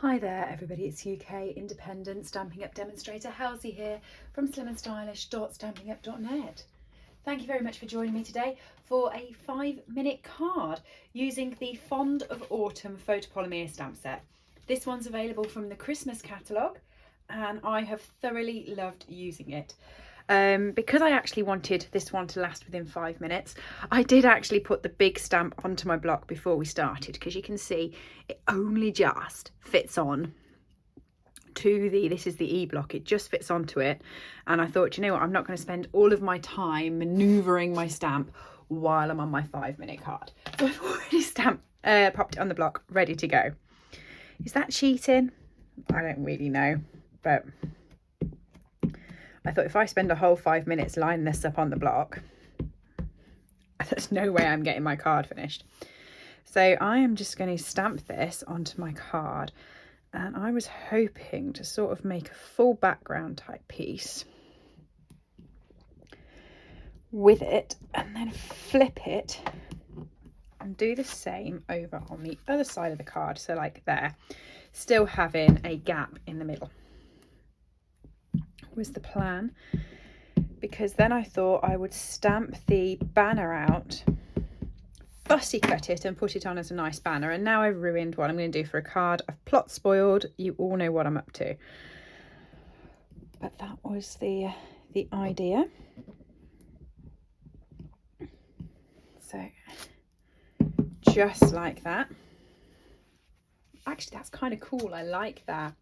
Hi there everybody, it's UK independent Stampin' Up demonstrator Helzie here from slimandstylish.stampinup.net. Thank you very much for joining me today for a 5-minute card using the Fond of Autumn photopolymer stamp set. This one's available from the Christmas catalogue and I have thoroughly loved using it. Because I actually wanted this one to last within 5 minutes, I did actually put the big stamp onto my block before we started, because you can see it only just fits on to this is the E block, it just fits onto it. And I thought, you know what, I'm not going to spend all of my time manoeuvring my stamp while I'm on my 5-minute card. So I've already popped it on the block, ready to go. Is that cheating? I don't really know, but I thought if I spend a whole 5 minutes lining this up on the block, there's no way I'm getting my card finished. So I am just going to stamp this onto my card, and I was hoping to sort of make a full background type piece with it and then flip it and do the same over on the other side of the card, so like there, still having a gap in the middle was the plan, because then I thought I would stamp the banner out, fussy cut it and put it on as a nice banner. And now I've ruined what I'm going to do for a card. I've plot spoiled, you all know what I'm up to, but that was the idea. So just like that. Actually, that's kind of cool, I like that.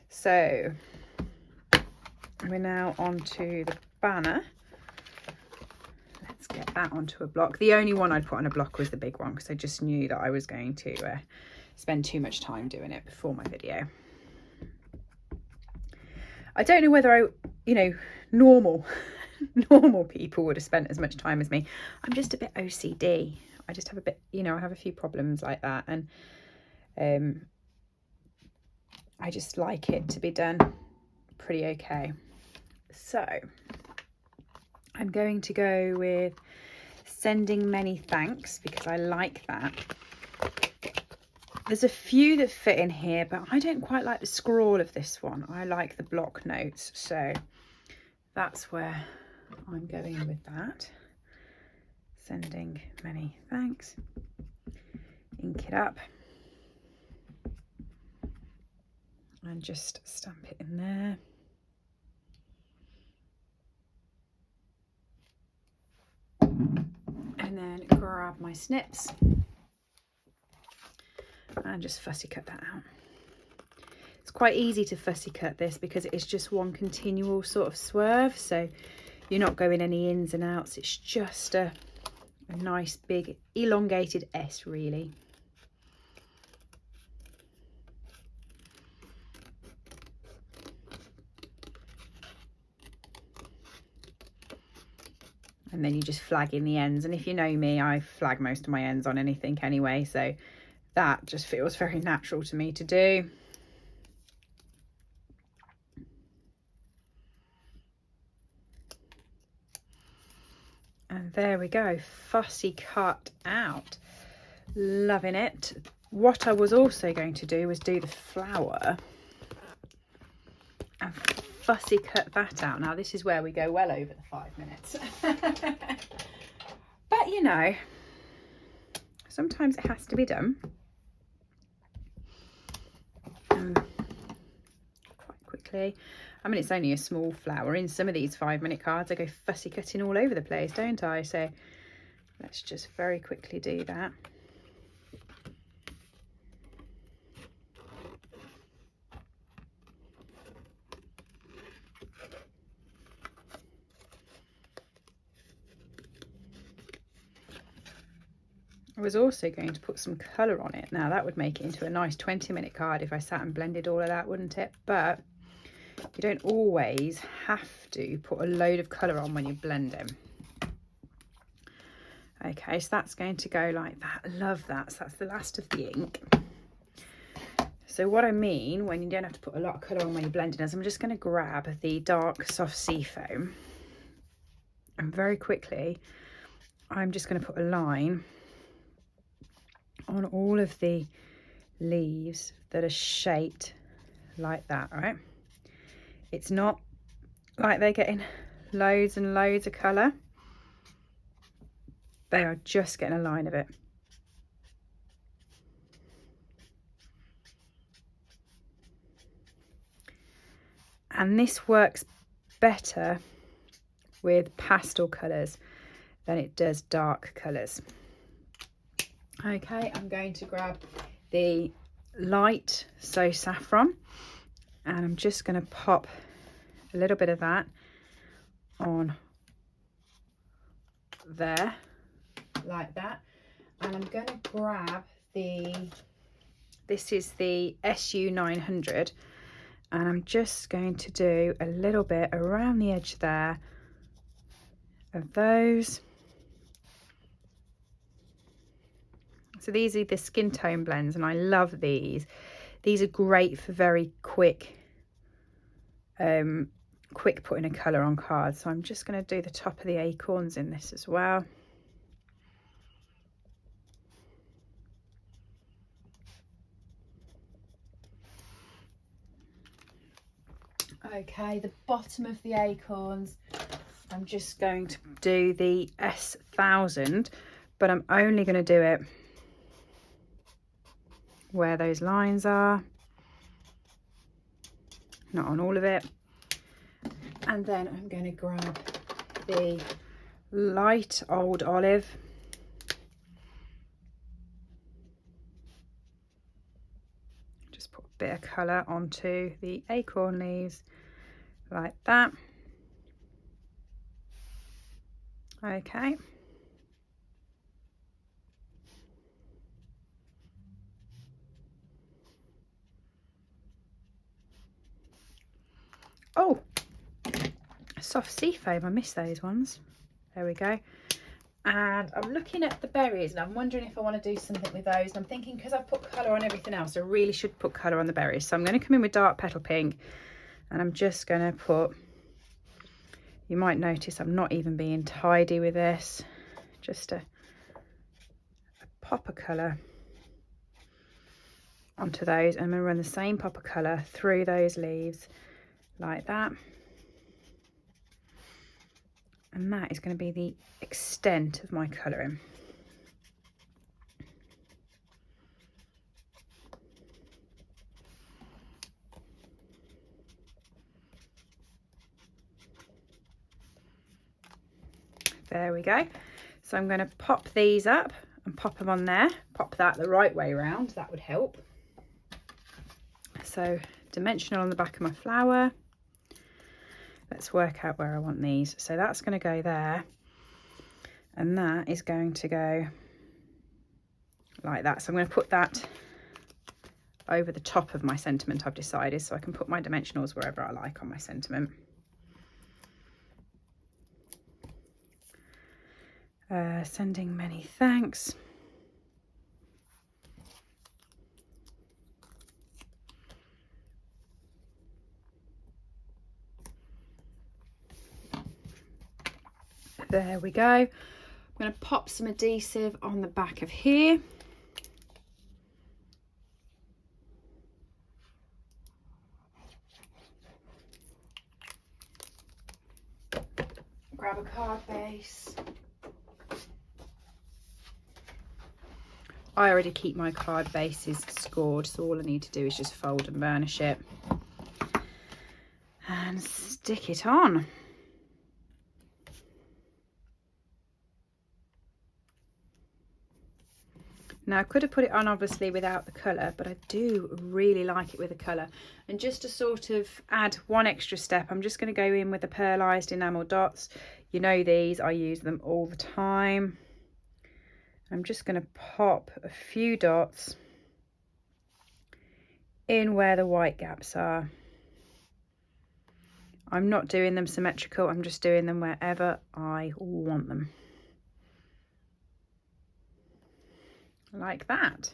So we're now onto the banner. Let's get that onto a block. The only one I'd put on a block was the big one, because I just knew that I was going to spend too much time doing it before my video. I don't know whether normal people would have spent as much time as me. I'm just a bit OCD. I just have a bit, I have a few problems like that, and I just like it to be done pretty okay. So I'm going to go with Sending Many Thanks, because I like that. There's a few that fit in here, but I don't quite like the scrawl of this one. I like the block notes, so that's where I'm going with that. Sending Many Thanks. Ink it up and just stamp it in there. And then grab my snips and just fussy cut that out. It's quite easy to fussy cut this because it's just one continual sort of swerve, so you're not going any ins and outs. It's just a nice big elongated S, really. And then you just flag in the ends, and if you know me, I flag most of my ends on anything anyway, so that just feels very natural to me to do. And there we go, fussy cut out. Loving it. What I was also going to do was do the flower and fussy cut that out. Now this is where we go well over the 5 minutes. But sometimes it has to be done. Quite quickly. I mean, it's only a small flower. In some of these 5-minute cards I go fussy cutting all over the place, don't I? So let's just very quickly do that. I was also going to put some colour on it. Now that would make it into a nice 20-minute card if I sat and blended all of that, wouldn't it? But you don't always have to put a load of colour on when you're blending. Okay, so that's going to go like that. I love that. So that's the last of the ink. So what I mean when you don't have to put a lot of colour on when you're blending is I'm just going to grab the dark soft seafoam, and very quickly I'm just going to put a line on all of the leaves that are shaped like that, right? It's not like they're getting loads and loads of colour. They are just getting a line of it. And this works better with pastel colours than it does dark colours. Okay, I'm going to grab the light So Saffron, and I'm just going to pop a little bit of that on there like that. And I'm going to grab this is the SU 900, and I'm just going to do a little bit around the edge there of those. So these are the skin tone blends, and I love these. These are great for very quick putting a colour on cards. So I'm just going to do the top of the acorns in this as well. Okay, the bottom of the acorns, I'm just going to do the S1000, but I'm only going to do it where those lines are, not on all of it. And then I'm going to grab the light Old Olive, just put a bit of colour onto the acorn leaves like that. Okay. Oh, soft sea foam, I missed those ones. There we go. And I'm looking at the berries, and I'm wondering if I want to do something with those. And I'm thinking, because I've put colour on everything else, I really should put colour on the berries. So I'm going to come in with dark petal pink, and I'm just going to put, you might notice I'm not even being tidy with this, just a pop of colour onto those. And I'm going to run the same pop of colour through those leaves like that. And that is going to be the extent of my colouring. There we go. So I'm going to pop these up and pop them on there. Pop that the right way around, that would help. So dimensional on the back of my flower. Let's work out where I want these. So that's going to go there, and that is going to go like that. So I'm going to put that over the top of my sentiment, I've decided, so I can put my dimensionals wherever I like on my sentiment. Sending many thanks. There we go. I'm going to pop some adhesive on the back of here. Grab a card base. I already keep my card bases scored, so all I need to do is just fold and burnish it and stick it on. Now I could have put it on obviously without the colour, but I do really like it with the colour. And just to sort of add one extra step, I'm just going to go in with the pearlised enamel dots. You know these, I use them all the time. I'm just going to pop a few dots in where the white gaps are. I'm not doing them symmetrical, I'm just doing them wherever I want them. Like that.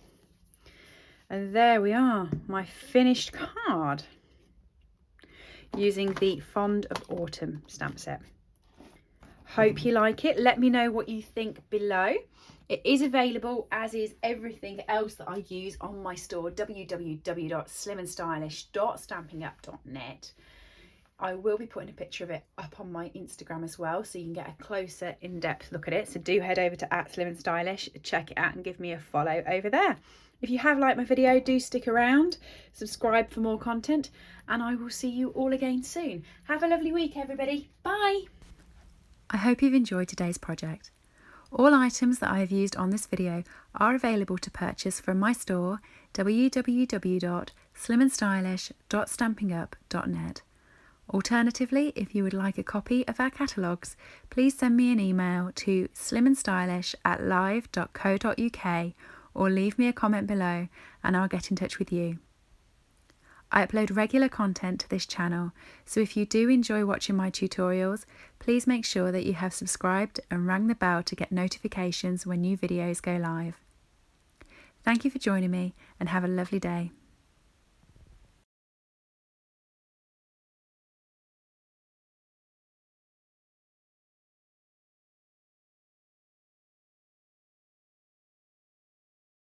And there we are, my finished card using the Fond of Autumn stamp set. Hope you like it. Let me know what you think below. It is available, as is everything else that I use on my store, www.slimandstylish.stampinup.net. I will be putting a picture of it up on my Instagram as well, so you can get a closer, in-depth look at it. So do head over to @slimandstylish, check it out and give me a follow over there. If you have liked my video, do stick around, subscribe for more content, and I will see you all again soon. Have a lovely week, everybody. Bye. I hope you've enjoyed today's project. All items that I have used on this video are available to purchase from my store, www.slimandstylish.stampinup.net. Alternatively, if you would like a copy of our catalogues, please send me an email to slimandstylish@live.co.uk or leave me a comment below and I'll get in touch with you. I upload regular content to this channel, so if you do enjoy watching my tutorials, please make sure that you have subscribed and rang the bell to get notifications when new videos go live. Thank you for joining me and have a lovely day.